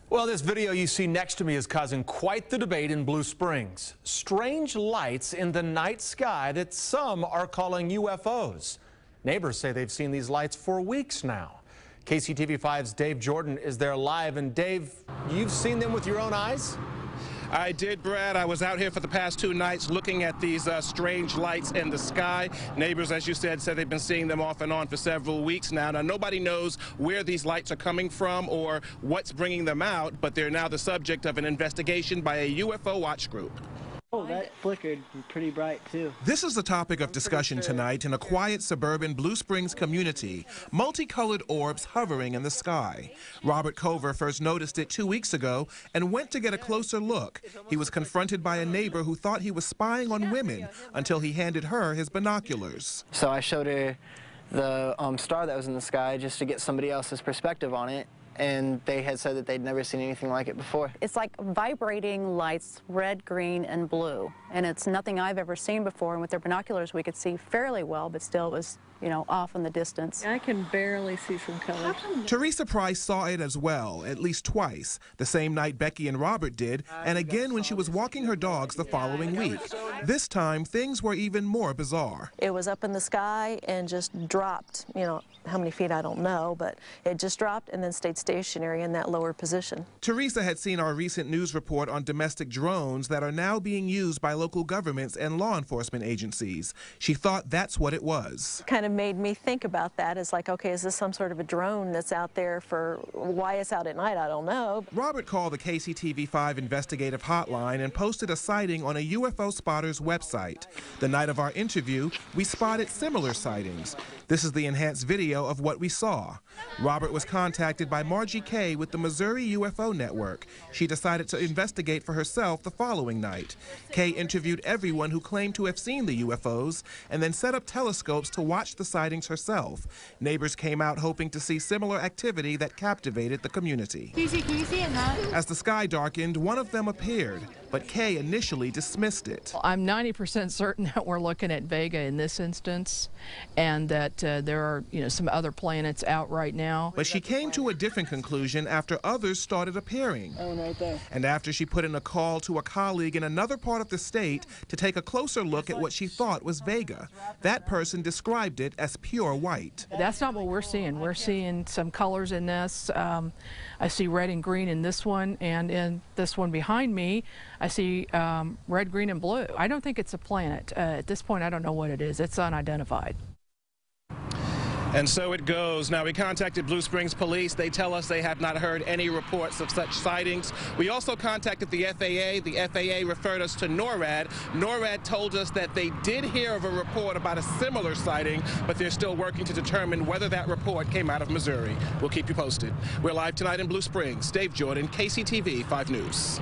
Well, this video you see next to me is causing quite the debate in Blue Springs. Strange lights in the night sky that some are calling UFOs. Neighbors say they've seen these lights for weeks now. KCTV5's Dave Jordan is there live. And Dave, you've seen them with your own eyes? I did, Brad. I was out here for the past 2 nights looking at these strange lights in the sky. Neighbors, as you said they've been seeing them off and on for several weeks now. Now, nobody knows where these lights are coming from or what's bringing them out, but they're now the subject of an investigation by a UFO watch group. Oh, that flickered pretty bright, too. This is the topic of discussion tonight in a quiet suburban Blue Springs community. Multicolored orbs hovering in the sky. Robert Cover first noticed it 2 weeks ago and went to get a closer look. He was confronted by a neighbor who thought he was spying on women until he handed her his binoculars. So I showed her the star that was in the sky just to get somebody else's perspective on it. And they had said that they'd never seen anything like it before. It's like vibrating lights, red, green, and blue. And it's nothing I've ever seen before. And with their binoculars, we could see fairly well, but still it was, off in the distance. I can barely see some colors. Teresa Price saw it as well, at least twice, the same night Becky and Robert did, and again when she was walking her dogs the following week. This time, things were even more bizarre. It was up in the sky and just dropped, how many feet I don't know, but it just dropped and then stayed stationary in that lower position. Teresa had seen our recent news report on domestic drones that are now being used by local governments and law enforcement agencies. She thought that's what it was. Kind of made me think about that. It's like, okay, is this some sort of a drone that's out there for why it's out at night? I don't know. Robert called the KCTV5 investigative hotline and posted a sighting on a UFO spotter's website. The night of our interview, we spotted similar sightings. This is the enhanced video of what we saw. Robert was contacted by Margie Kay with the Missouri UFO Network. She decided to investigate for herself the following night. Kay interviewed everyone who claimed to have seen the UFOs and then set up telescopes to watch the sightings herself. Neighbors came out hoping to see similar activity that captivated the community. Can you see it now? As the sky darkened, one of them appeared, but Kay initially dismissed it. I'm 90% certain that we're looking at Vega in this instance, and that there are, some other planets out right now. But she came to a different conclusion after others started appearing. Oh, right there. And after she put in a call to a colleague in another part of the state to take a closer look at what she thought was Vega. That person described it as pure white. That's not what we're seeing. We're seeing some colors in this. I see red and green in this one, and in this one behind me, I see red, green, and blue. I don't think it's a planet. At this point, I don't know what it is. It's unidentified. And so it goes. Now, we contacted Blue Springs Police. They tell us they have not heard any reports of such sightings. We also contacted the FAA. The FAA referred us to NORAD. NORAD told us that they did hear of a report about a similar sighting, but they're still working to determine whether that report came out of Missouri. We'll keep you posted. We're live tonight in Blue Springs. Dave Jordan, KCTV 5 News.